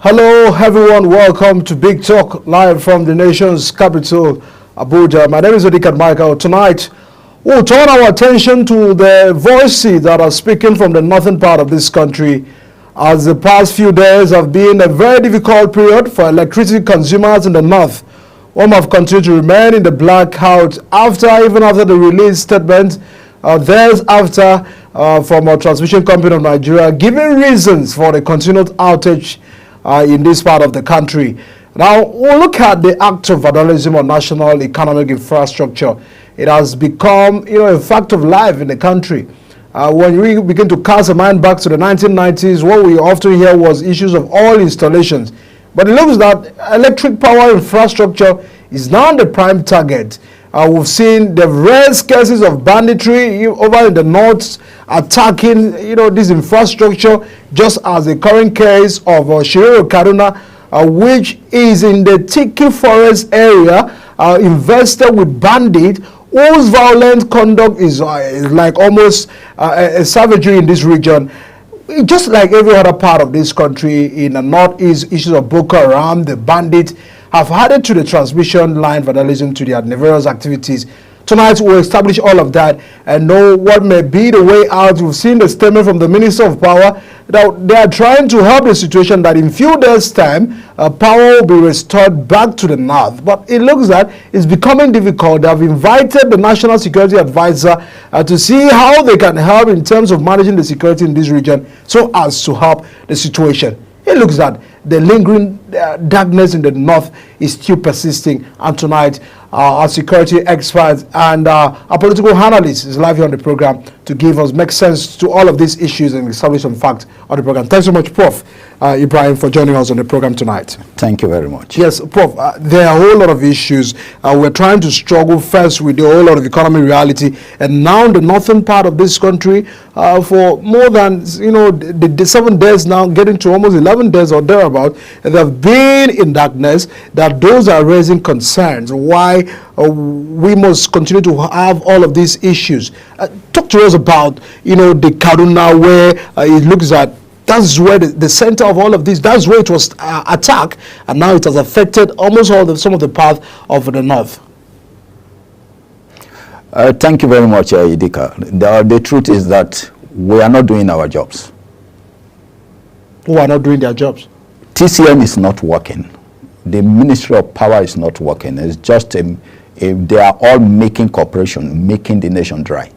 Hello everyone, welcome to Big Talk live from the nation's capital, Abuja. My name is Michael. Tonight, we'll turn our attention to the voices that are speaking from the northern part of this country, as the past few days have been a very difficult period for electricity consumers in the north. Some have continued to remain in the blackout even after the release statement there's after from our transmission company of Nigeria, giving reasons for the continued outage in this part of the country. Now, we'll look at the act of vandalism on national economic infrastructure. It has become, a fact of life in the country. When we begin to cast a mind back to the 1990s, what we often hear was issues of oil installations. But it looks that electric power infrastructure is now the prime target. We've seen the rare cases of banditry over in the north attacking, this infrastructure, just as the current case of Shirero Kaduna, which is in the Tiki Forest area, invested with bandits whose violent conduct is like almost a savagery in this region. Just like every other part of this country, in the northeast, issues of Boko Haram, the bandits, have added to the transmission line vandalism to their nefarious activities. Tonight, we'll establish all of that and know what may be the way out. We've seen the statement from the Minister of Power that they are trying to help the situation, that in few days' time, power will be restored back to the north. But it looks that it's becoming difficult. They have invited the National Security Advisor to see how they can help in terms of managing the security in this region so as to help the situation. It looks that the lingering darkness in the north is still persisting, and tonight our security experts and our political analyst is live here on the program to make sense to all of these issues and establish some facts on the program. Thanks so much, Prof. Ibrahim, for joining us on the program tonight. Thank you very much. Yes, Prof, there are a whole lot of issues. We're trying to struggle first with the whole lot of economy reality, and now the northern part of this country for more than the 7 days now, getting to almost 11 days or thereabout, they have been in darkness. That those are raising concerns why we must continue to have all of these issues. Talk to us about the Kaduna, where it looks at that's where the center of all of this, that's where it was attacked, and now it has affected almost some of the path of the north. Thank you very much, Idika. The truth is that we are not doing our jobs. Who are not doing their jobs? TCN is not working. The Ministry of Power is not working. It's just they are all making cooperation, making the nation dry.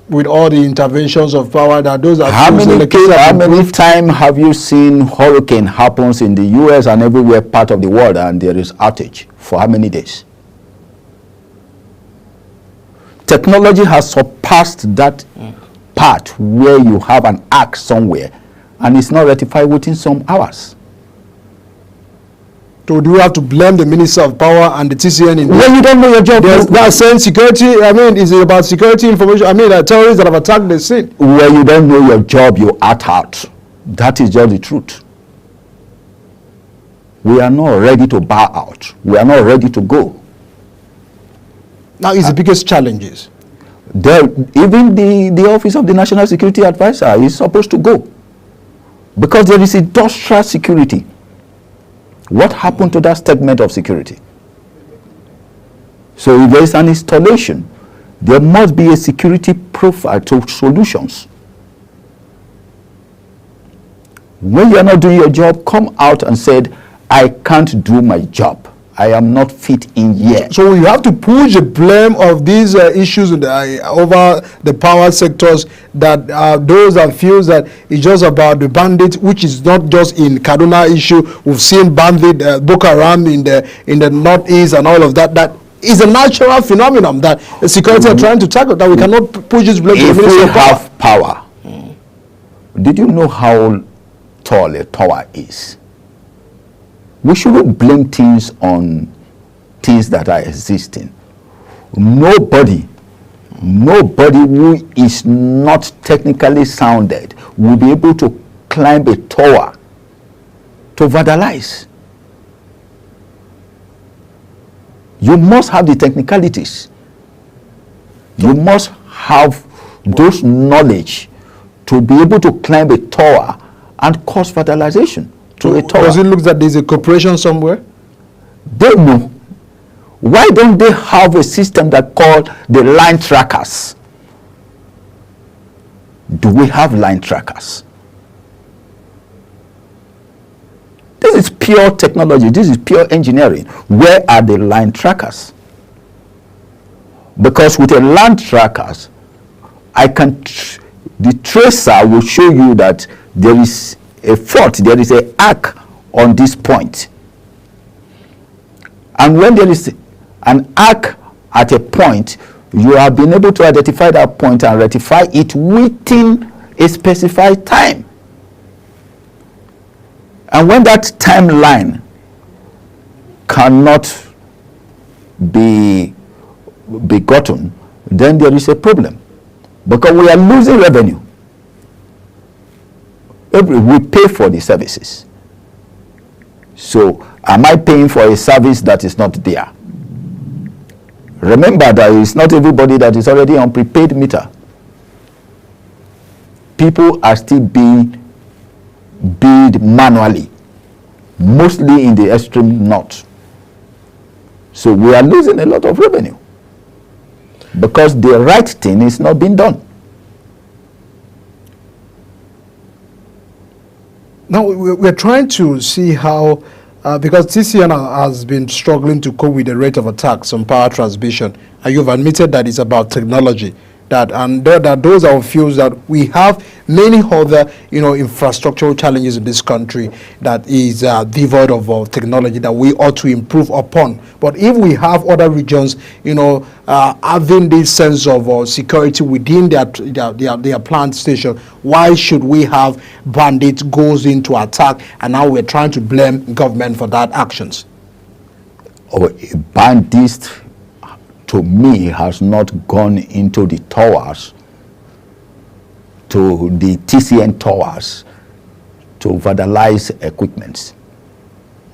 With all the interventions of power that those are how many times have you seen hurricane happens in the US and everywhere part of the world, and there is outage for how many days? Technology has surpassed that part where you have an arc somewhere and it's not rectified within some hours. So do you have to blame the Minister of Power and the TCN in when you don't know your job? They are saying security, is it about security information? Terrorists that have attacked the scene. When you don't know your job, you act out. That is just the truth. We are not ready to bow out. We are not ready to go. Now is the biggest challenges. Even the Office of the National Security Advisor is supposed to go. Because there is industrial security. What happened to that segment of security? So if there is an installation, there must be a security profile to solutions. When you are not doing your job, come out and said, I can't do my job. I am not fit in here. So you have to push the blame of these issues over the power sectors, that those that feel that it's just about the bandit, which is not just in Kaduna issue. We've seen bandit Boko Haram in the northeast and all of that. That is a natural phenomenon that the security are trying to tackle, that we cannot push this blame. If we have power, did you know how tall a tower is? We shouldn't blame things on things that are existing. Nobody who is not technically sounded will be able to climb a tower to vandalize. You must have the technicalities. You must have those knowledge to be able to climb a tower and cause vandalization. to a tower. Does it look that there's a corporation somewhere? They know. Why don't they have a system that called the line trackers? Do we have line trackers? This is pure technology. This is pure engineering. Where are the line trackers? Because with a line trackers, the tracer will show you that there is a fault, there is an arc on this point. And when there is an arc at a point, you have been able to identify that point and rectify it within a specified time. And when that timeline cannot be gotten, then there is a problem, because we are losing revenue. We pay for the services. So am I paying for a service that is not there? Remember that it's not everybody that is already on prepaid meter. People are still being billed manually, mostly in the extreme north. So we are losing a lot of revenue because the right thing is not being done. Now we're trying to see how, because TCN has been struggling to cope with the rate of attacks on power transmission, and you've admitted that it's about technology. That those are feels that we have many other infrastructural challenges in this country that is devoid of technology that we ought to improve upon. But if we have other regions having this sense of security within their plant station, why should we have bandits goes into attack and now we're trying to blame government for that actions? Bandits, to me, has not gone into the towers, to the TCN towers, to vandalize equipment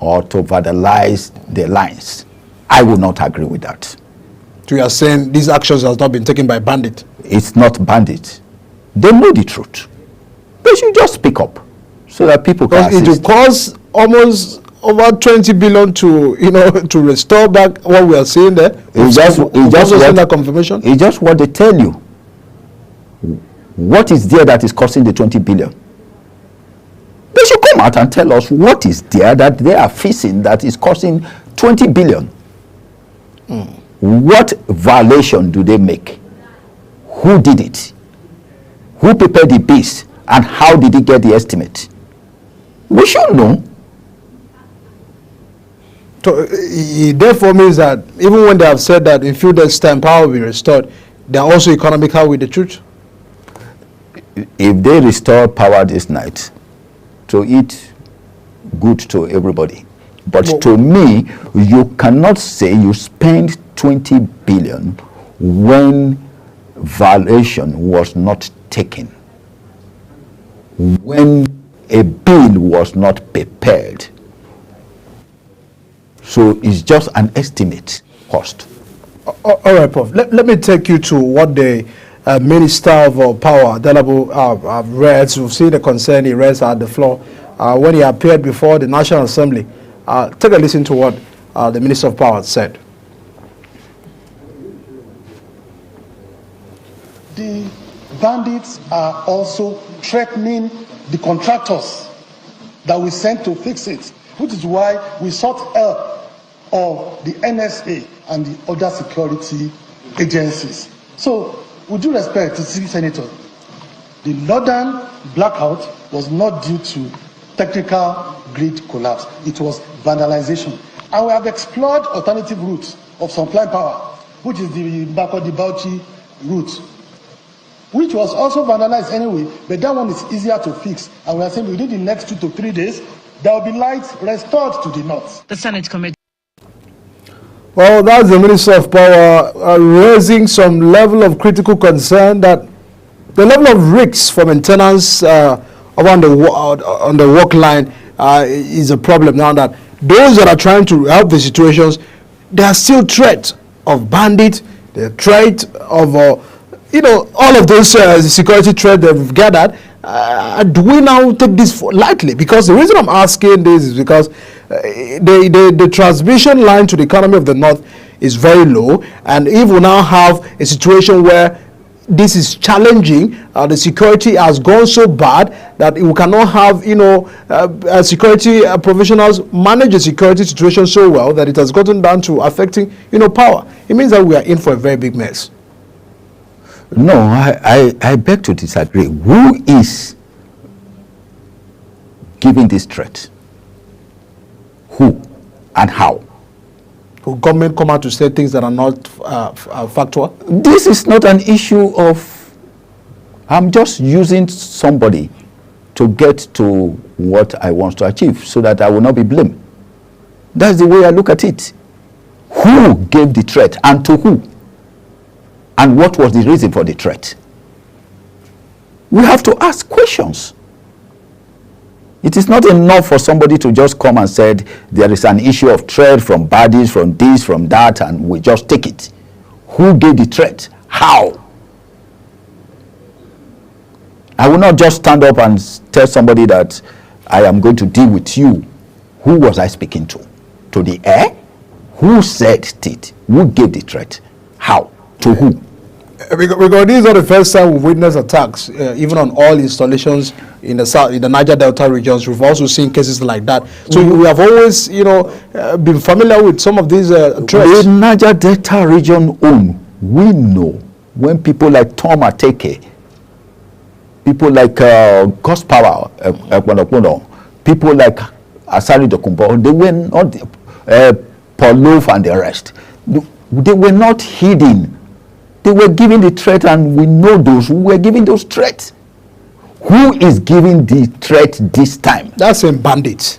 or to vandalize the lines. I will not agree with that. So you are saying these actions has not been taken by bandits? It's not bandits. They know the truth. They should just speak up so that people can assist. It will cost almost over 20 billion to to restore back what we are seeing there. It's just that confirmation. It's just what they tell you. What is there that is costing the 20 billion? They should come out and tell us what is there that they are facing that is costing 20 billion. What violation do they make? Who did it? Who prepared the bids? And how did he get the estimate? We should know. So it therefore means that even when they have said that in few days' time power will be restored, they are also economical with the truth? If they restore power this night, to eat good to everybody. But to me, you cannot say you spend 20 billion when violation was not taken, when a bill was not prepared. So it's just an estimate cost. All right, Prof. Let me take you to what the Minister of Power, Delabo, read. We've seen the concern he raised at the floor when he appeared before the National Assembly. Take a listen to what the Minister of Power said. The bandits are also threatening the contractors that we sent to fix it, which is why we sought help of the NSA and the other security agencies. So, with due respect to the Senator, the northern blackout was not due to technical grid collapse. It was vandalization. And we have explored alternative routes of supply power, which is the Bauchi route, which was also vandalized anyway, but that one is easier to fix. And we are saying within the next 2 to 3 days, there will be light restored to the north. The Senate committee. Well, that's the Minister of Power raising some level of critical concern that the level of risks for maintenance on the work line is a problem now, that those that are trying to help the situations, there are still threats of bandits, the threat of all of those security threats they've gathered, do we now take this lightly? Because the reason I'm asking this is because the transmission line to the economy of the North is very low, and if we now have a situation where this is challenging, the security has gone so bad that we cannot have, security professionals manage the security situation so well that it has gotten down to affecting, power. It means that we are in for a very big mess. No, I beg to disagree. Who is giving this threat? Who and how? Will government come out to say things that are not factual? This is not an issue of, I'm just using somebody to get to what I want to achieve so that I will not be blamed. That's the way I look at it. Who gave the threat and to who? And what was the reason for the threat? We have to ask questions. It is not enough for somebody to just come and say there is an issue of threat from bodies, from this, from that, and we just take it. Who gave the threat? How? I will not just stand up and tell somebody that I am going to deal with you. Who was I speaking to? To the air? Who said it? Who gave the threat? How? To who? Because this is not the first time we've witnessed attacks, even on all installations in the south, in the Niger Delta regions. We've also seen cases like that. So we have always, been familiar with some of these threats. In Niger Delta region we know when people like Tom Ateke, people like Ghost Power, people like Asari Dokumbo, they were not Paul Loaf and the rest. They were not hidden. They were giving the threat, and we know those who were giving those threats. Who is giving the threat this time? That's a bandit.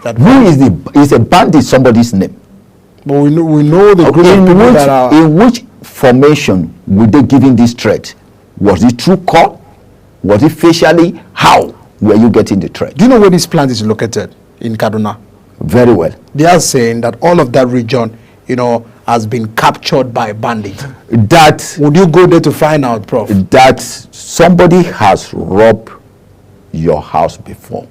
Is a bandit somebody's name? But we know the group of people that are... In which formation were they giving this threat? Was it through call? Was it facially? How were you getting the threat? Do you know where this plant is located? In Kaduna. Very well. They are saying that all of that region, has been captured by bandits. Would you go there to find out, Prof? That somebody has robbed your house before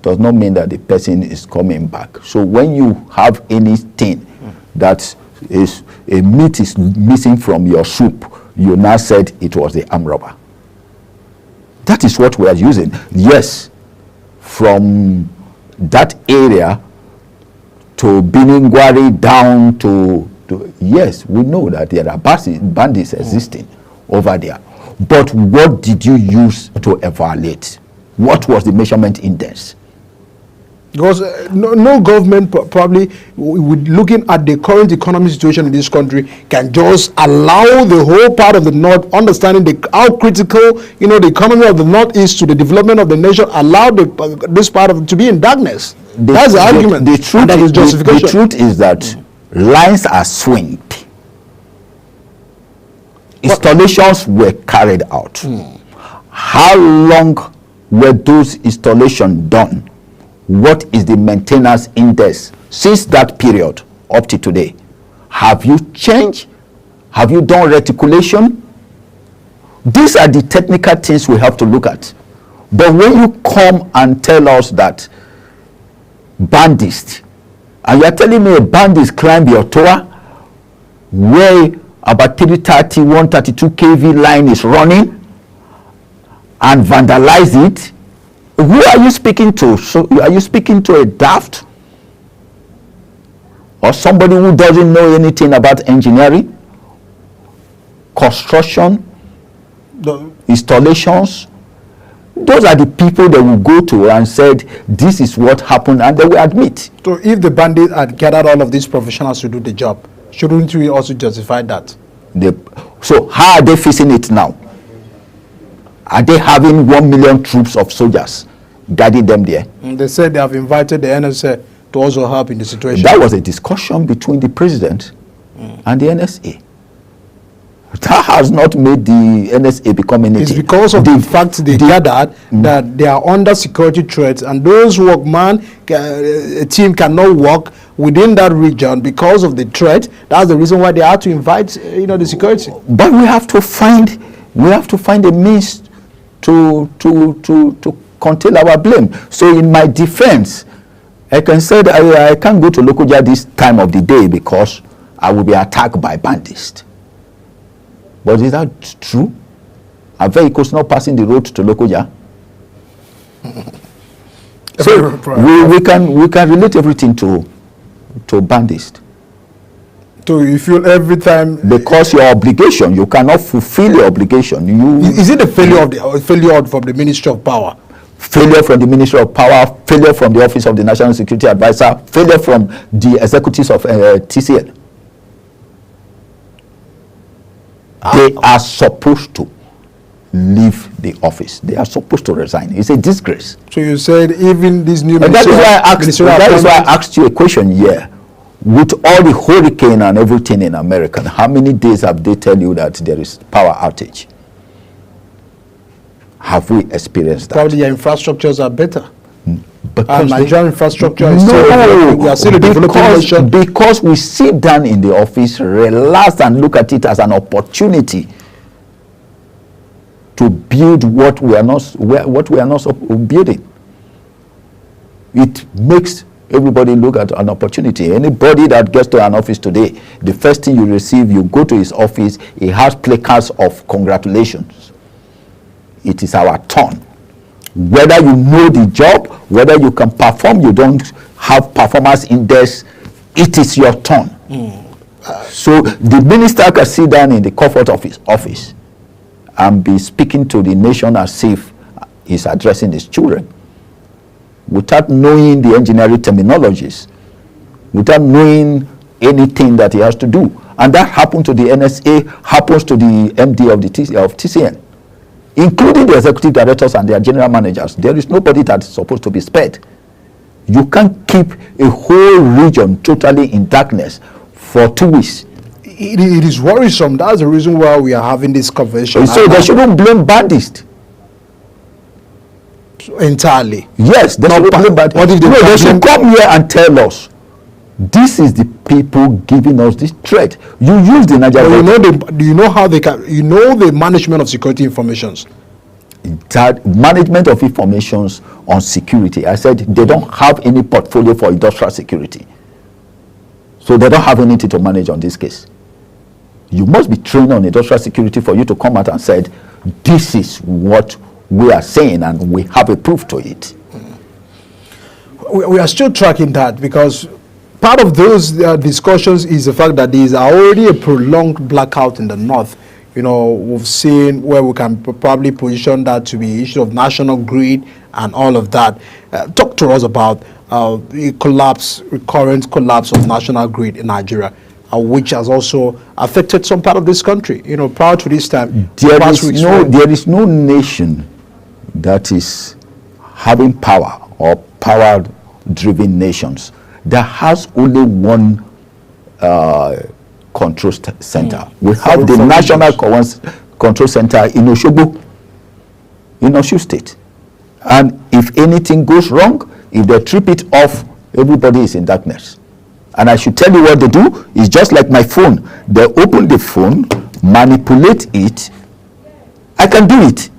does not mean that the person is coming back. So when you have anything that is a meat is missing from your soup, you now said it was the armed robber. That is what we are using. Yes, from that area to Biningwari down to yes, we know that there are bandits existing over there. But what did you use to evaluate? What was the measurement index? Because no government probably, with looking at the current economic situation in this country, can just allow the whole part of the North, understanding how critical the economy of the North is to the development of the nation, allow this part of it to be in darkness. That's the argument. The truth, that is justification. The truth is that lines are swinged. Installations were carried out. How long were those installations done? What is the maintenance index since that period up to today? Have you changed? Have you done reticulation? These are the technical things we have to look at. But when you come and tell us that bandits, and you are telling me a bandit climbed your tower where about 330, 132 kV line is running and vandalize it, who are you speaking to? So are you speaking to a daft or somebody who doesn't know anything about engineering, construction, installations? Those are the people that will go to and said this is what happened, and they will admit. So if the bandits had gathered all of these professionals to do the job, shouldn't we also justify that? So how are they facing it now? Are they having 1 million troops of soldiers guiding them there? They said they have invited the NSA to also help in the situation. That was a discussion between the president and the NSA. That has not made the NSA become anything. It's because of the fact they gathered that they are under security threats, and those workmen, a team cannot work within that region because of the threat. That's the reason why they had to invite, the security. But we have to find a means to contain our blame. So in my defense, I can say that I can't go to Lokoja this time of the day because I will be attacked by bandits. But is that true? Are vehicles not passing the road to Lokoja? So we can relate everything to bandits. So you feel every time because your obligation, you cannot fulfill your obligation. Is it a failure from the Ministry of Power? Failure from the Ministry of Power, failure from the Office of the National Security Advisor, failure from the executives of TCN. They are supposed to leave the office. They are supposed to resign. It's a disgrace. So you said even this new ministry. That is why I asked you a question here. With all the hurricane and everything in America, how many days have they tell you that there is power outage? Have we experienced that? Probably your infrastructures are better. Because Nigerian infrastructure is still a developing nation. Because we sit down in the office, relax and look at it as an opportunity to build what we are not building. It makes everybody look at an opportunity. Anybody that gets to an office today, the first thing you receive, you go to his office, he has placards of congratulations. It is our turn. Whether you know the job, whether you can perform, you don't have performance index, it is your turn. So the minister can sit down in the comfort of his office and be speaking to the nation as if he's addressing his children, without knowing the engineering terminologies, without knowing anything that he has to do. And that happened to the NSA, happens to the MD of TCN, including the executive directors and their general managers. There is nobody that's supposed to be spared. You can't keep a whole region totally in darkness for 2 weeks. It is worrisome. That's the reason why we are having this convention. So they shouldn't blame bandits. Entirely. Yes, they should blame bandits. What if they should come here and tell us, this is the people giving us this threat. You use the Nigerian. Do you know how they can? You know the management of security informations. That management of informations on security. I said they don't have any portfolio for industrial security, so they don't have anything to manage on this case. You must be trained on industrial security for you to come out and said, this is what we are saying, and we have a proof to it. We are still tracking that because part of those discussions is the fact that there is already a prolonged blackout in the north. You know, we've seen where we can probably position that to be issue of national grid and all of that. Talk to us about the recurrent collapse of national grid in Nigeria, which has also affected some part of this country. You know, prior to this time, there is no nation that is having power or power-driven nations that has only one control center. We have the National Control Center in Osogbo, in Osun State. And if anything goes wrong, if they trip it off, everybody is in darkness. And I should tell you what they do. It's just like my phone. They open the phone, manipulate it. I can do it.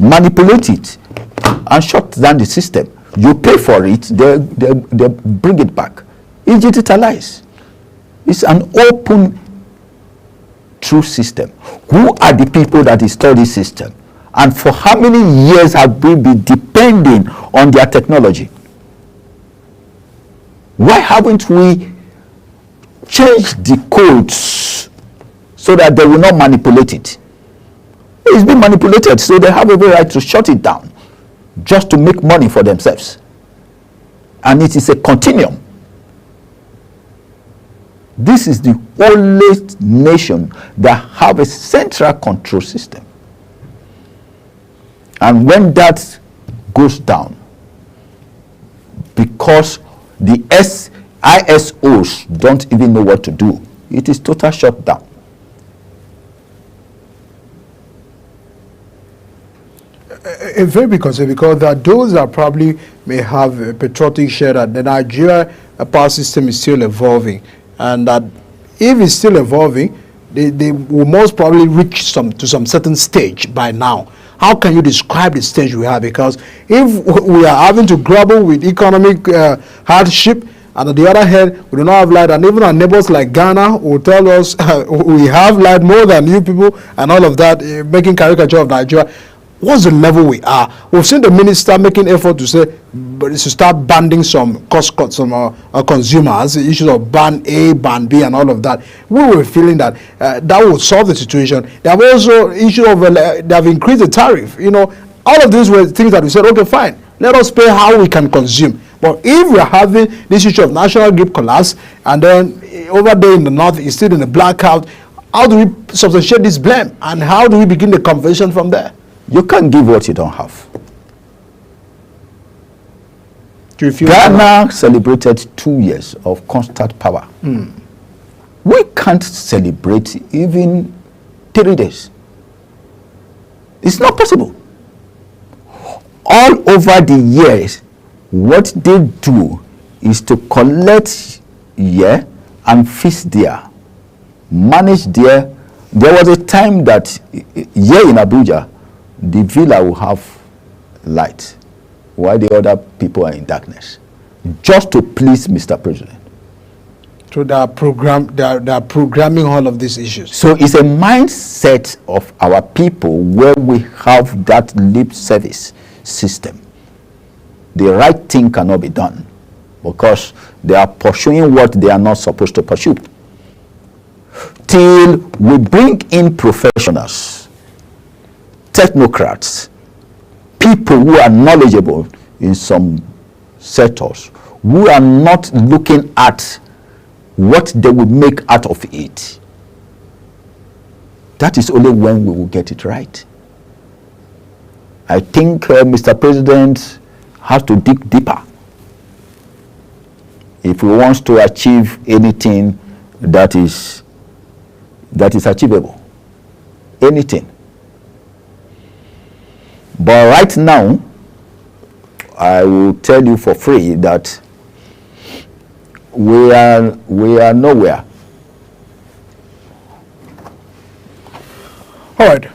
Manipulate it and shut down the system. You pay for it, they bring it back. It's digitalized. It's an open, true system. Who are the people that install this system? And for how many years have we been depending on their technology? Why haven't we changed the codes so that they will not manipulate it? It's been manipulated, so they have every right to shut it down just to make money for themselves. And it is a continuum. This is the only nation that have a central control system. And when that goes down, because the ISOs don't even know what to do, it is total shutdown. A very big concern, because that those that probably may have a patriotic share that the Nigeria power system is still evolving, and that if it's still evolving, they will most probably reach to some certain stage by now. how can you describe the stage we are? Because if we are having to grapple with economic hardship, and on the other hand, we do not have light, and even our neighbors like Ghana will tell us we have light more than you people, and all of that, making caricature of Nigeria. What's the level we are? We've seen the minister making effort to say, but to start banning some cost cuts, some consumers, the issues of ban A, ban B, and all of that. We were feeling that that would solve the situation. There have also issue of they have increased the tariff. You know, all of these were things that we said, okay, fine, let us pay how we can consume. But if we are having this issue of national grid collapse, and then over there in the north is still in the blackout, how do we substantiate this blame, and how do we begin the conversation from there? You can't give what you don't have. Do you feel Ghana celebrated 2 years of constant power. We can't celebrate even 3 days. It's not possible. All over the years, what they do is to collect here and fix there, manage there. There was a time that here in Abuja, the villa will have light while the other people are in darkness, just to please Mr. President. So they are programming all of these issues. So it's a mindset of our people where we have that lip service system. The right thing cannot be done because they are pursuing what they are not supposed to pursue. Till we bring in professionals, technocrats, people who are knowledgeable in some sectors, who are not looking at what they will make out of it. That is only when we will get it right. I think Mr. President has to dig deeper if he wants to achieve anything that is achievable. Anything. But right now, I will tell you for free that we are nowhere. All right.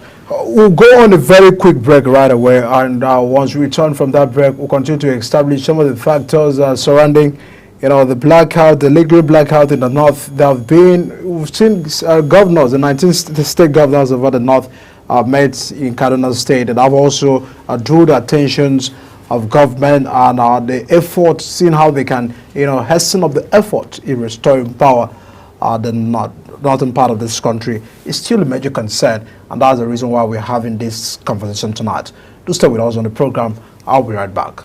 We'll go on a very quick break right away, and once we return from that break, we'll continue to establish some of the factors surrounding, the blackout, the legal blackout in the north. We've seen governors, the 19 state governors over the north met in Kaduna State, and I've also drew the attentions of government and the effort, seeing how they can, hasten up the effort in restoring power. The northern part of this country is still a major concern, and that's the reason why we're having this conversation tonight. Do stay with us on the program. I'll be right back.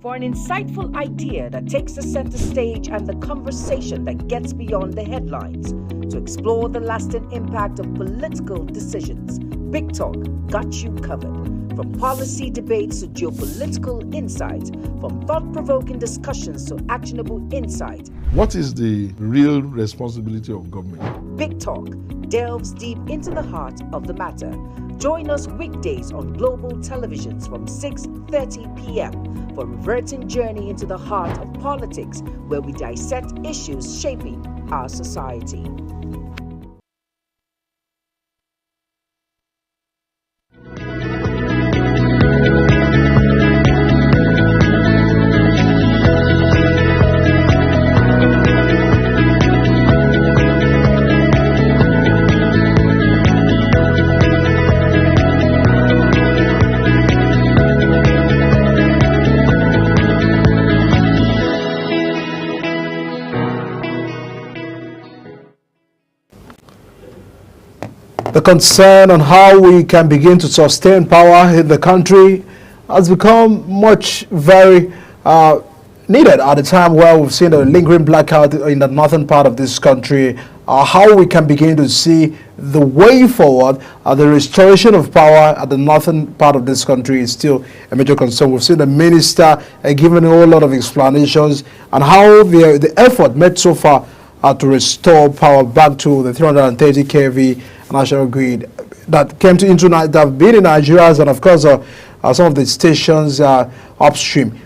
For an insightful idea that takes the center stage and the conversation that gets beyond the headlines, to explore the lasting impact of political decisions, Big Talk got you covered. From policy debates to geopolitical insights, from thought-provoking discussions to actionable insight. What is the real responsibility of government? Big Talk delves deep into the heart of the matter. Join us weekdays on global televisions from 6:30 p.m. for a reverting journey into the heart of politics, where we dissect issues shaping our society. The concern on how we can begin to sustain power in the country has become very needed at a time where we've seen a lingering blackout in the northern part of this country. How we can begin to see the way forward, the restoration of power at the northern part of this country is still a major concern. We've seen the minister giving a whole lot of explanations on how the effort made so far to restore power back to the 330 kV national grid that came to that have been in Nigeria, and of course some of the stations upstream.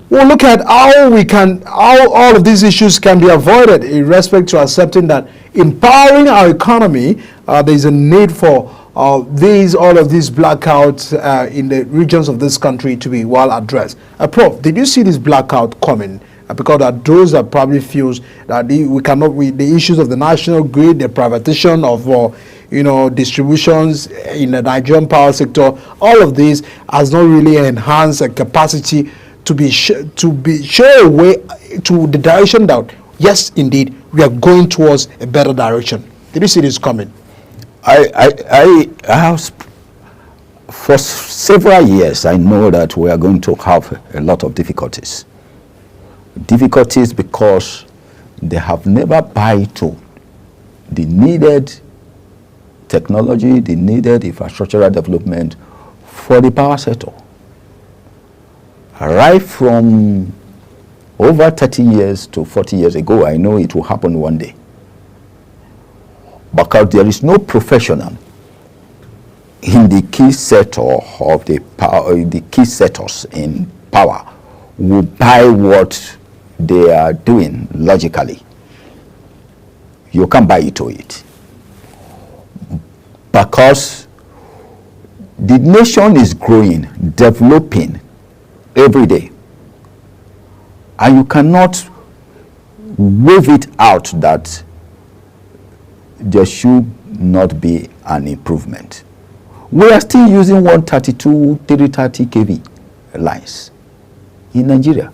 We'll look at how all of these issues can be avoided in respect to accepting that empowering our economy, there is a need for all of these blackouts in the regions of this country to be well addressed. Prof, did you see this blackout coming? Because there are those that probably feels that the issues of the national grid, the privatization of distributions in the Nigerian power sector, all of this has not really enhanced a capacity to show a way to the direction that, yes, indeed, we are going towards a better direction. Did you see this coming? I have, for several years, I know that we are going to have a lot of difficulties. Difficulties because they have never buy to the needed technology, the needed infrastructural development for the power sector. Right from over 30 years to 40 years ago, I know it will happen one day. Because there is no professional in the key sector of the power, the key sectors in power will buy what they are doing logically. You can't buy into it. Because the nation is growing, developing every day. And you cannot wave it out that there should not be an improvement. We are still using 132, 330 kV lines in Nigeria.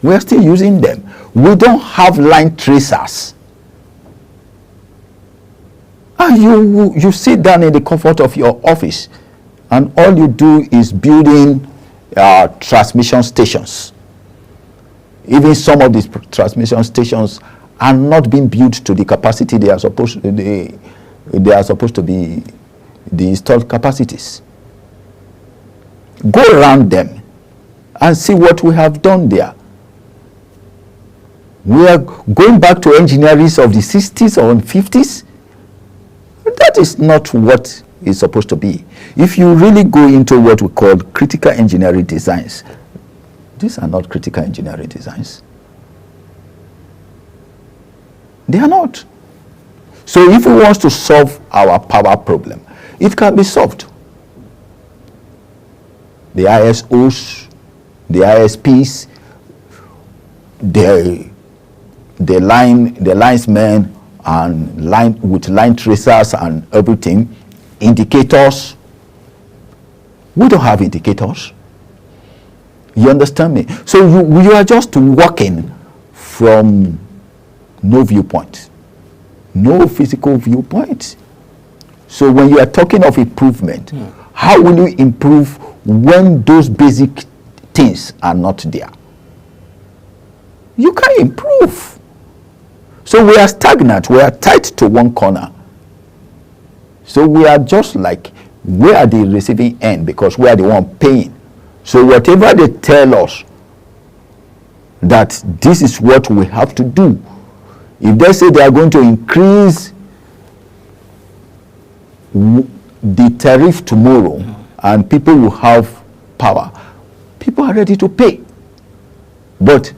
We are still using them. We don't have line tracers. And you sit down in the comfort of your office and all you do is building transmission stations. Even some of these transmission stations are not being built to the capacity they are supposed to be the installed capacities. Go around them and see what we have done there. We are going back to engineers of the 60s or 50s. That is not what is supposed to be. If you really go into what we call critical engineering designs, these are not critical engineering designs. They are not. So if we want to solve our power problem, it can be solved. The ISOs, the ISPs, the linesmen and line tracers and everything, indicators. We don't have indicators. You understand me? So you are just working from no viewpoint, no physical viewpoint. So when you are talking of improvement, how will you improve when those basic things are not there? You can't improve. So we are stagnant, we are tied to one corner. So we are just like, we are the receiving end because we are the one paying. So whatever they tell us that this is what we have to do, if they say they are going to increase the tariff tomorrow and people will have power, people are ready to pay. But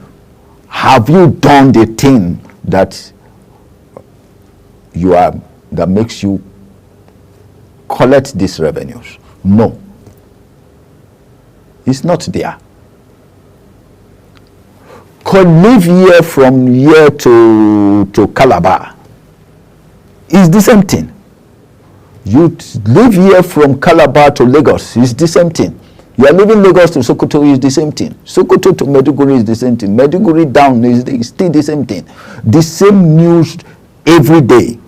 have you done the thing that makes you collect these revenues? No. It's not there. Could live here from here to Calabar. It's the same thing. You live here from Calabar to Lagos. It's the same thing. You are leaving Lagos to Sokoto is the same thing. Sokoto to Maiduguri is the same thing. Maiduguri down is still the same thing. The same news every day.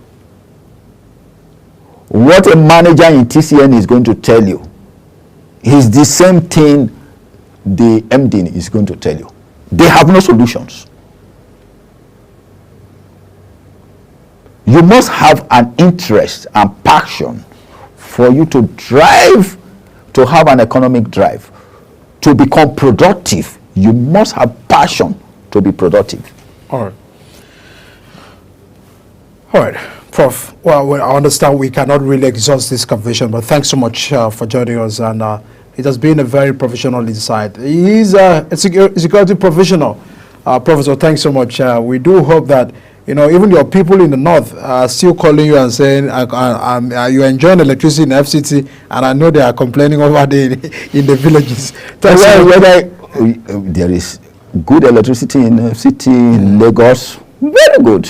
What a manager in TCN is going to tell you is the same thing the MD is going to tell you. They have no solutions. You must have an interest and passion for you to drive, to have an economic drive, to become productive. You must have passion to be productive. All right. All right, Prof. Well, I understand we cannot really exhaust this conversation, but thanks so much for joining us, and it has been a very professional insight. He is a security professional. Professor, thanks so much. We do hope that, you know, even your people in the north are still calling you and saying you're enjoying electricity in FCT, and I know they are complaining over there in the villages. Thanks so much. There is good electricity in FCT, in Lagos, very good.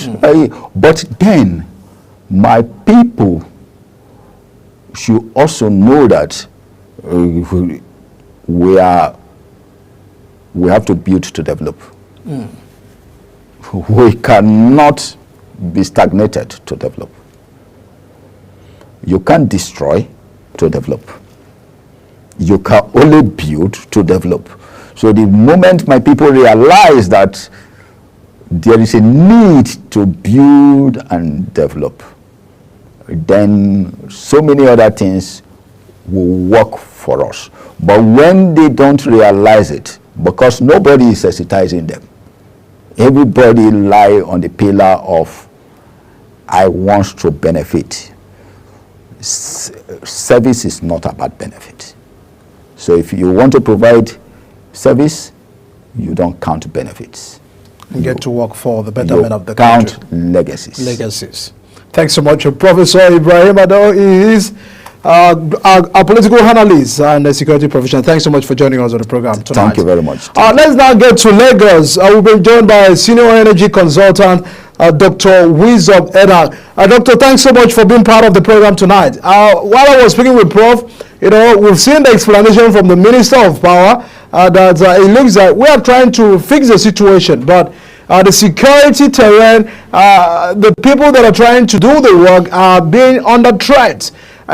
But then, my people should also know that we have to build to develop. We cannot be stagnated to develop. You can't destroy to develop. You can only build to develop. So the moment my people realize that there is a need to build and develop, then so many other things will work for us. But when they don't realize it, because nobody is sensitizing them, everybody lie on the pillar of I want to benefit. Service is not about benefit. So if you want to provide service, you don't count benefits. And get to work for the betterment of the country. Count legacies. Legacies. Thanks so much, Professor Ibrahim Ado. He is a political analyst and a security professional. Thanks so much for joining us on the program tonight. Thank you very much. Let's now get to Lagos. We'll be joined by senior energy consultant, Dr. Wizob Eda. Doctor, thanks so much for being part of the program tonight. While I was speaking with Prof, you know, we've seen the explanation from the Minister of Power that it looks like we are trying to fix the situation, but the security terrain, the people that are trying to do the work are being under threat.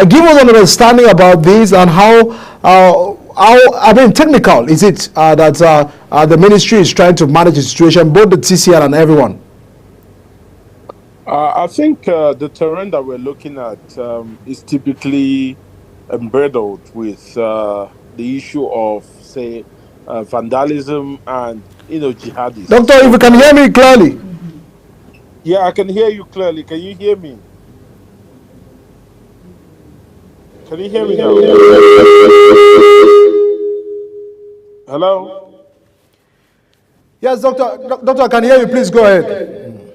Give us an understanding about this and how I mean, technical is it that the ministry is trying to manage the situation, both the TCL and everyone? I think the terrain that we're looking at is typically embroiled with the issue of, say, vandalism and, you know, jihadists. Doctor, if you can hear me clearly. Yeah, I can hear you clearly. Can you hear me? Can you hear me now? Hello? Yes, Doctor. Doctor, I can hear you. Please go ahead.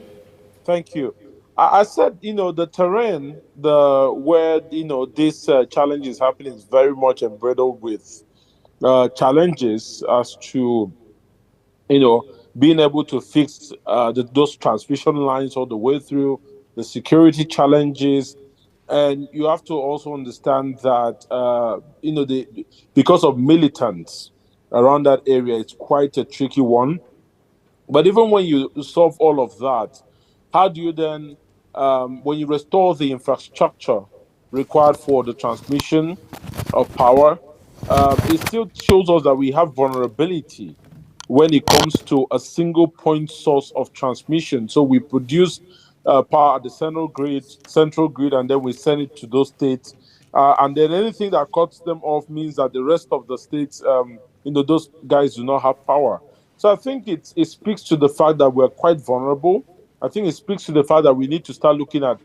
Thank you. I said, you know, the terrain, where, you know, this challenge is happening is very much embroidered with challenges as to, you know, being able to fix those transmission lines all the way through, the security challenges. And you have to also understand that, you know, because of militants around that area, it's quite a tricky one. But even when you solve all of that, how do you then, when you restore the infrastructure required for the transmission of power, it still shows us that we have vulnerability when it comes to a single point source of transmission. So we produce power at the central grid, and then we send it to those states. And then anything that cuts them off means that the rest of the states, you know, those guys do not have power. So I think it speaks to the fact that we're quite vulnerable. I think it speaks to the fact that we need to start looking at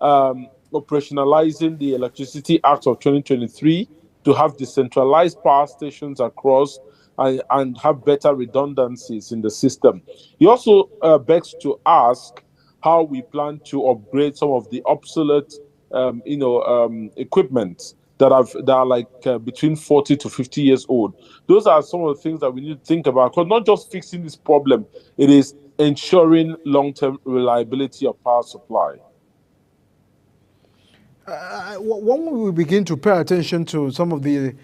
operationalizing the Electricity Act of 2023 to have decentralized power stations across and have better redundancies in the system. It also begs to ask how we plan to upgrade some of the obsolete, equipment that are like between 40 to 50 years old. Those are some of the things that we need to think about, because not just fixing this problem, it is ensuring long-term reliability of power supply. When we begin to pay attention to some of the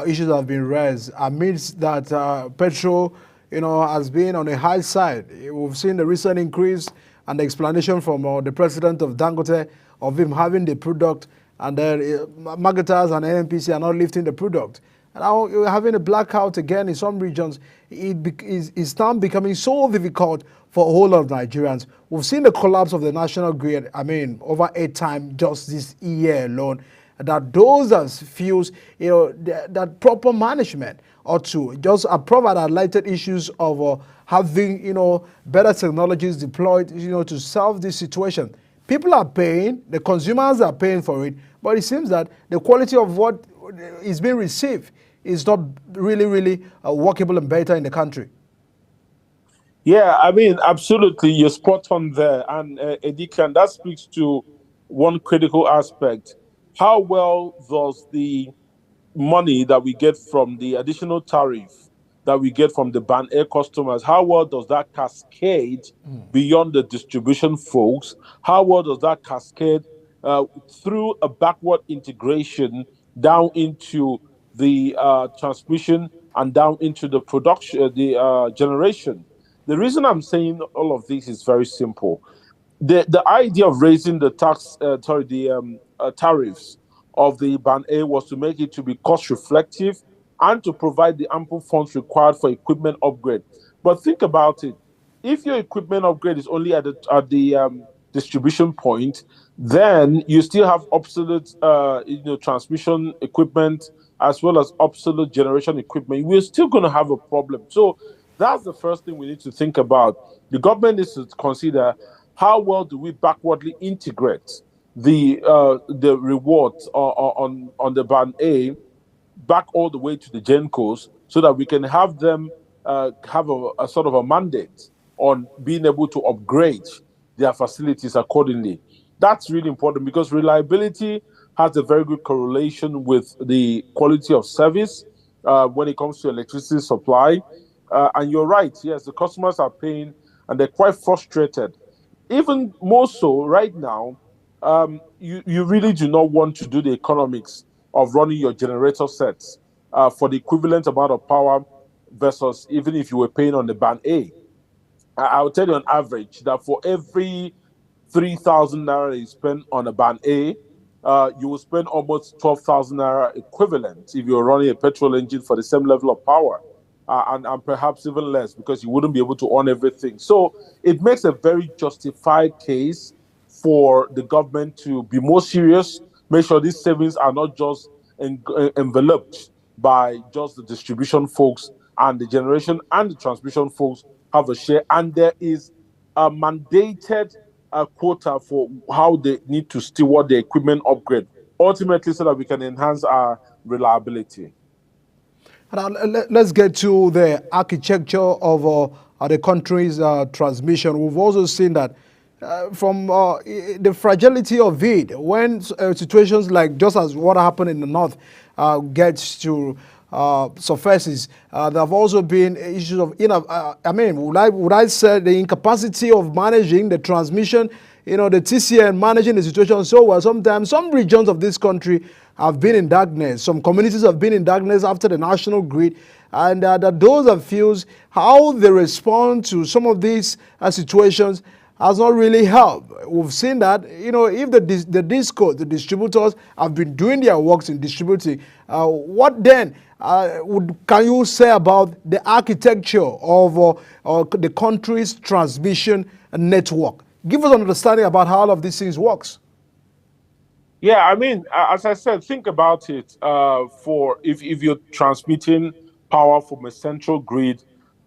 issues that have been raised, amidst that petrol, you know, has been on a high side. We've seen the recent increase and the explanation from the president of Dangote of him having the product and then marketers and NNPC are not lifting the product. And now you're having a blackout again in some regions. It's now becoming so difficult for a whole lot of Nigerians. We've seen the collapse of the national grid, I mean, over 8 times just this year alone. That those that feels, that proper management or to just provide highlighted issues of having, better technologies deployed, to solve this situation. People are paying, the consumers are paying for it, but it seems that the quality of what is being received is not really workable and better in the country. Yeah, I mean, absolutely, you're spot on there. And Edikan, that speaks to one critical aspect. How well does the money that we get from the additional tariff that we get from the band air customers, how well does that cascade beyond the distribution folks? How well does that cascade through a backward integration down into the transmission and down into the production, the generation? The reason I'm saying all of this is very simple. The idea of raising the tariffs of the Ban A was to make it to be cost reflective and to provide the ample funds required for equipment upgrade. But think about it: if your equipment upgrade is only at the distribution point, then you still have obsolete transmission equipment as well as obsolete generation equipment. We're still going to have a problem. So that's the first thing we need to think about. The government needs to consider how well do we backwardly integrate the rewards on the band A back all the way to the GenCos so that we can have them have a sort of a mandate on being able to upgrade their facilities accordingly. That's really important because reliability has a very good correlation with the quality of service when it comes to electricity supply. And you're right, yes, the customers are paying and they're quite frustrated. Even more so right now, you really do not want to do the economics of running your generator sets for the equivalent amount of power versus even if you were paying on the band A. I'll tell you on average that for every 3,000 naira you spend on a band A, you will spend almost 12,000 naira equivalent if you're running a petrol engine for the same level of power. And perhaps even less because you wouldn't be able to own everything. So it makes a very justified case for the government to be more serious, make sure these savings are not just enveloped by just the distribution folks, and the generation and the transmission folks have a share. And there is a mandated quota for how they need to steward the equipment upgrade, ultimately so that we can enhance our reliability. Let's get to the architecture of the country's transmission. We've also seen that from the fragility of it, when situations like just as what happened in the north gets to surfaces, there have also been issues of, would I say the incapacity of managing the transmission, the TCN managing the situation so well. Sometimes some regions of this country have been in darkness. Some communities have been in darkness after the national grid. And that those that feels how they respond to some of these situations has not really helped. We've seen that, if the distributors have been doing their works in distributing, what then can you say about the architecture of the country's transmission network? Give us an understanding about how all of these things works. Yeah, I mean, as I said, think about it. For if you're transmitting power from a central grid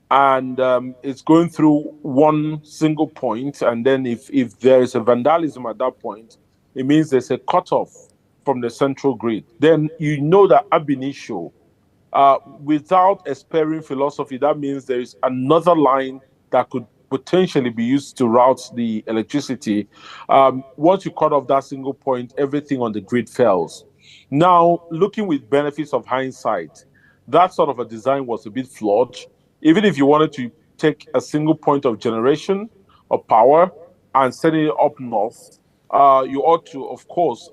and it's going through one single point, and then if there is a vandalism at that point, it means there's a cutoff from the central grid. Then you know that ab initio, without a sparing philosophy, that means there is another line that could potentially be used to route the electricity. Once you cut off that single point, everything on the grid fails. Now, looking with benefits of hindsight, that sort of a design was a bit flawed. Even if you wanted to take a single point of generation of power and send it up north, you ought to, of course,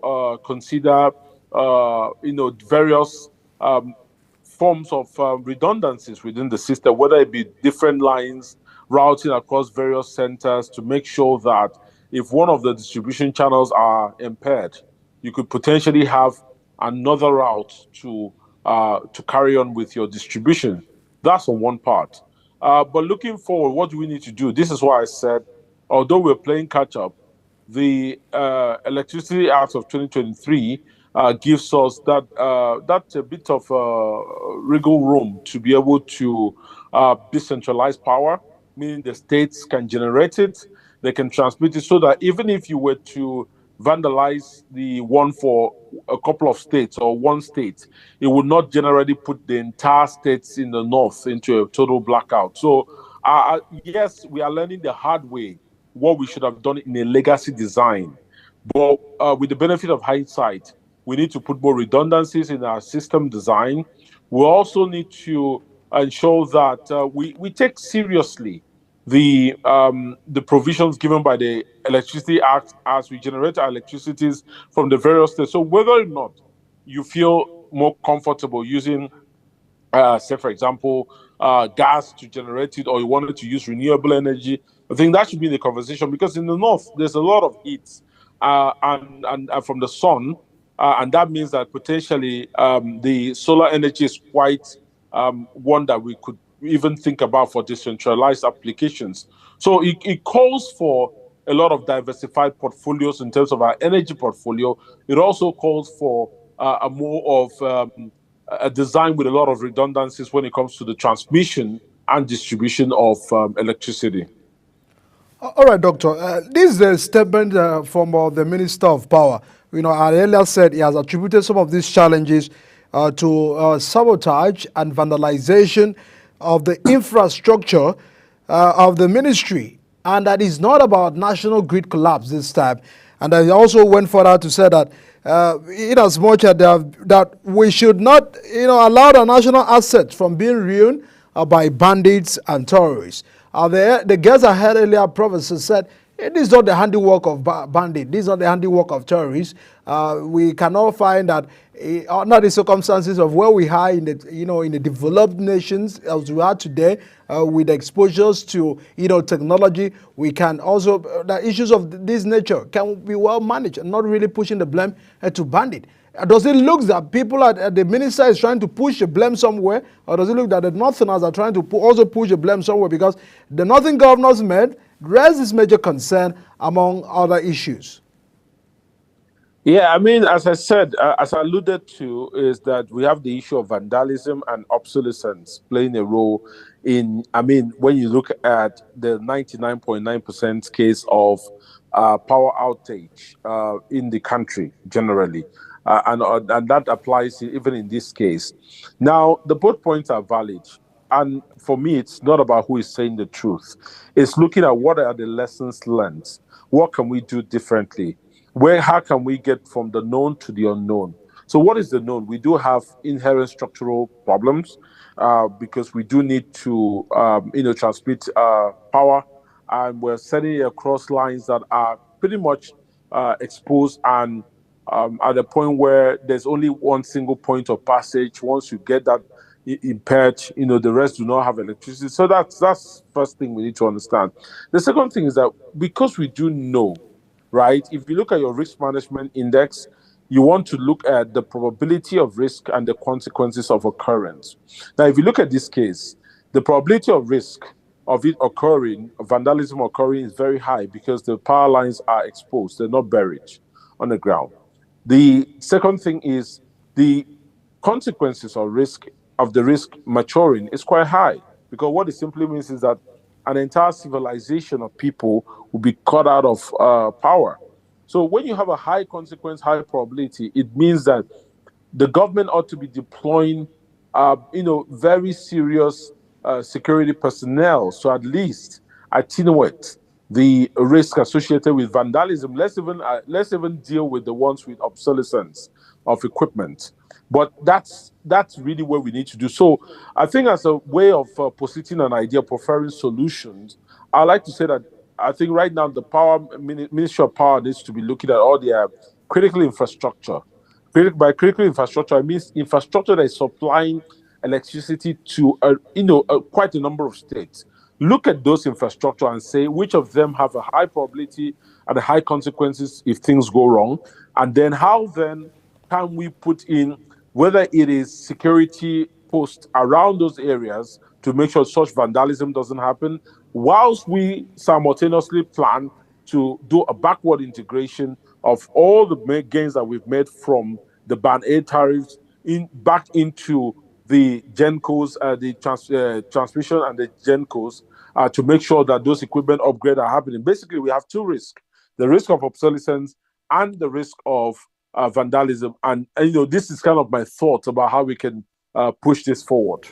consider, various forms of redundancies within the system, whether it be different lines routing across various centers to make sure that if one of the distribution channels are impaired, you could potentially have another route to carry on with your distribution. That's on one part. But looking forward, what do we need to do? This is why I said, although we're playing catch up, the Electricity Act of 2023 gives us that a bit of wriggle room to be able to decentralize power, meaning the states can generate it, they can transmit it, so that even if you were to vandalize the one for a couple of states or one state, it would not generally put the entire states in the north into a total blackout. So, yes, we are learning the hard way what we should have done in a legacy design. But with the benefit of hindsight, we need to put more redundancies in our system design. We also need to ensure that we take seriously the provisions given by the Electricity Act as we generate our electricities from the various states. So whether or not you feel more comfortable using say for example, gas to generate it, or you wanted to use renewable energy, I think that should be in the conversation, because in the north there's a lot of heat and from the sun, and that means that potentially the solar energy is quite one that we could even think about for decentralized applications. So it calls for a lot of diversified portfolios in terms of our energy portfolio. It also calls for a more of a design with a lot of redundancies when it comes to the transmission and distribution of electricity. All right, Doctor. This is a statement from the Minister of Power. I earlier said he has attributed some of these challenges to sabotage and vandalization of the infrastructure of the ministry, and that is not about national grid collapse this time. And he also went further to say that in as much as that we should not allow the national assets from being ruined by bandits and terrorists. The guests I heard earlier, professor, said this is not the handiwork of bandits. This is not the handiwork of terrorists. We cannot find that under the circumstances of where we are in the developed nations as we are today, with exposures to technology, we can also the issues of this nature can be well managed and not really pushing the blame to bandit. Does it look that people at the minister is trying to push the blame somewhere, or does it look that the Northerners are trying to also push the blame somewhere, because the Northern governors raised this major concern among other issues? Yeah, I mean, as I said, as I alluded to, is that we have the issue of vandalism and obsolescence playing a role in, I mean, when you look at the 99.9% case of power outage in the country generally. And that applies even in this case. Now, the both points are valid. And for me, it's not about who is saying the truth. It's looking at what are the lessons learned. What can we do differently? How can we get from the known to the unknown? So what is the known? We do have inherent structural problems because we do need to, transmit power, and we're setting it across lines that are pretty much exposed and at a point where there's only one single point of passage. Once you get that impaired, the rest do not have electricity. So that's first thing we need to understand. The second thing is that because we do know, right, if you look at your risk management index, you want to look at the probability of risk and the consequences of occurrence. Now, if you look at this case, the probability of risk of it occurring, of vandalism occurring, is very high because the power lines are exposed, they're not buried on the ground. The second thing is the consequences of the risk maturing is quite high, because what it simply means is that an entire civilization of people will be cut out of power. So when you have a high consequence, high probability, it means that the government ought to be deploying, very serious security personnel, so at least attenuate the risk associated with vandalism. Let's even deal with the ones with obsolescence of equipment. But that's really what we need to do. So I think as a way of positing an idea, preferring solutions, I like to say that I think right now the Ministry of Power needs to be looking at all the critical infrastructure. By critical infrastructure, I mean infrastructure that is supplying electricity to quite a number of states. Look at those infrastructure and say which of them have a high probability and high consequences if things go wrong, And then how then can we put in, whether it is security posts around those areas to make sure such vandalism doesn't happen, whilst we simultaneously plan to do a backward integration of all the gains that we've made from the Ban A tariffs back into the GenCos, the transmission and the GenCos, to make sure that those equipment upgrades are happening. Basically, we have two risks: the risk of obsolescence and the risk of vandalism. And this is kind of my thoughts about how we can push this forward.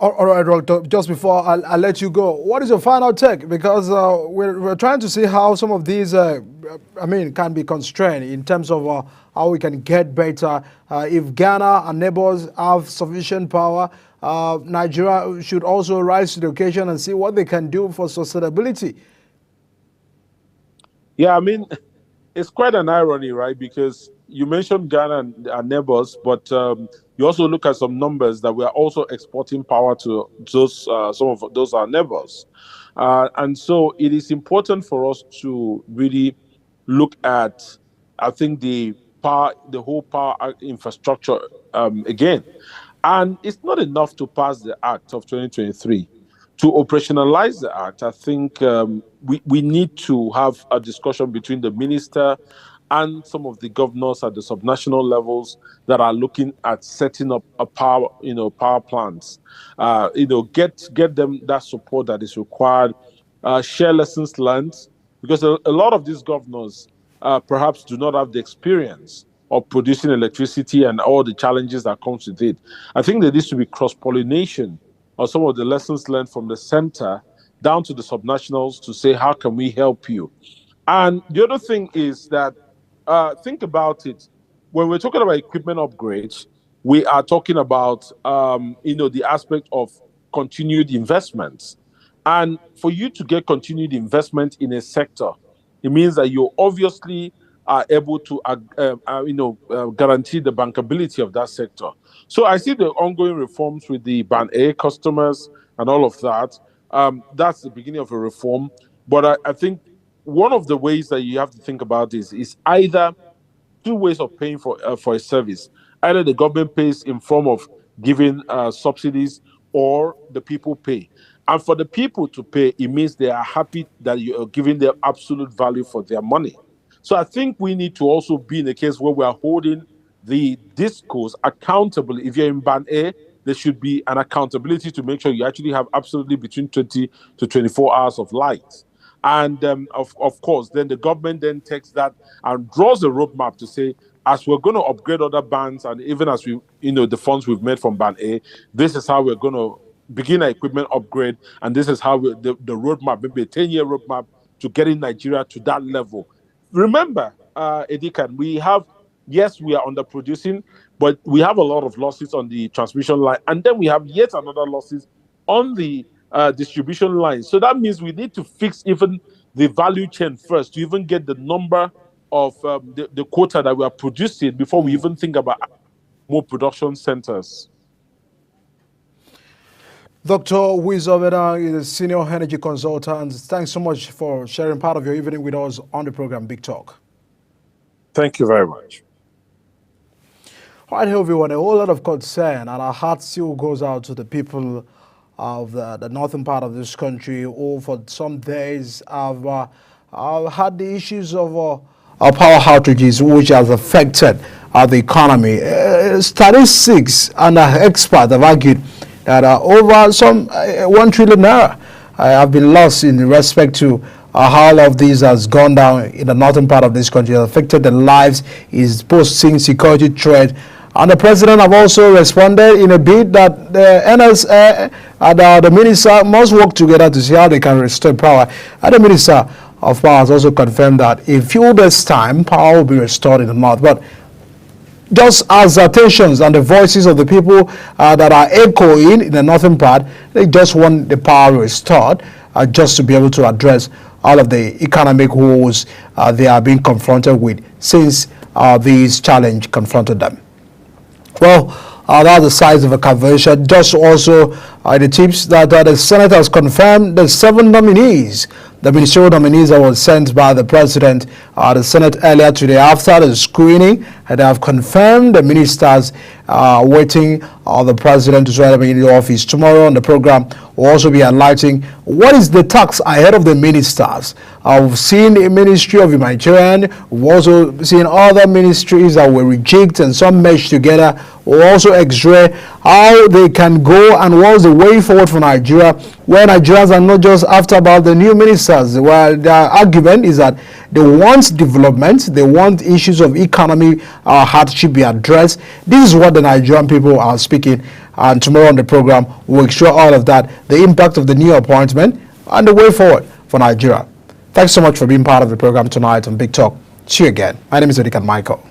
All right, Doctor, just before I'll let you go, what is your final take? Because we're trying to see how some of these, can be constrained in terms of how we can get better. If Ghana and neighbors have sufficient power, Nigeria should also rise to the occasion and see what they can do for sustainability. Yeah, it's quite an irony, right? Because you mentioned Ghana and our neighbors, but you also look at some numbers that we are also exporting power to those some of those our neighbors, and so it is important for us to really look at, I think, the whole power infrastructure again. And it's not enough to pass the Act of 2023. To operationalize the Act, I think we need to have a discussion between the minister and some of the governors at the subnational levels that are looking at setting up a power plants. Get them that support that is required. Share lessons learned, because a lot of these governors perhaps do not have the experience of producing electricity and all the challenges that comes with it. I think there needs to be cross-pollination of some of the lessons learned from the center down to the subnationals to say, how can we help you? And the other thing is that, think about it. When we're talking about equipment upgrades, we are talking about, the aspect of continued investments. And for you to get continued investment in a sector, it means that you obviously are able to, guarantee the bankability of that sector. So I see the ongoing reforms with the Ban A customers and all of that. That's the beginning of a reform. But I think one of the ways that you have to think about this is either two ways of paying for a service. Either the government pays in form of giving subsidies, or the people pay. And for the people to pay, it means they are happy that you are giving them absolute value for their money. So I think we need to also be in a case where we are holding the discos accountable. If you're in Ban A, there should be an accountability to make sure you actually have absolutely between 20 to 24 hours of light. And of course, then the government then takes that and draws a roadmap to say, as we're going to upgrade other bands, and even as we, the funds we've made from Ban A, this is how we're going to begin our equipment upgrade. And this is how the roadmap, maybe a 10-year roadmap to getting Nigeria to that level. Remember, Edikan, we are underproducing, but we have a lot of losses on the transmission line. And then we have yet another losses on the distribution line. So that means we need to fix even the value chain first to even get the number of the quota that we are producing before we even think about more production centers. Dr. Wizoveda is a senior energy consultant. Thanks so much for sharing part of your evening with us on the program Big Talk. Thank you very much. All right, everyone, a whole lot of concern, and our heart still goes out to the people of the northern part of this country who for some days have had the issues of power outages, which has affected the economy. Statistics and experts have argued that over some 1 trillion naira have been lost in respect to how all of this has gone down in the northern part of this country, has affected the lives, is posing security threat. And the president have also responded in a bid that the NSA and the minister must work together to see how they can restore power. And the minister of power has also confirmed that in few days' time, power will be restored in the north. But just as the tensions and the voices of the people that are echoing in the northern part, they just want the power restored just to be able to address all of the economic woes they are being confronted with since this challenge confronted them. Well, that's the size of a convention. Just also the tips that the Senate has confirmed the 7 nominees the ministerial nominees that was sent by the president the Senate earlier today after the screening, and they have confirmed the ministers waiting the president to swear them into office. Tomorrow on the program, we'll also be highlighting what is the tax ahead of the ministers. We've seen the Ministry of Humanitarian, we've also seen other ministries that were rejigged and some meshed together. We'll also x-ray how they can go and what's the way forward for Nigeria, where Nigerians are not just after about the new ministers. Well, their argument is that they want development, they want issues of economy hardship be addressed. This is what the Nigerian people are speaking, and tomorrow on the program we'll show all of that, the impact of the new appointment and the way forward for Nigeria. Thanks so much for being part of the program tonight on Big Talk. See you again. My name is Edikan Michael.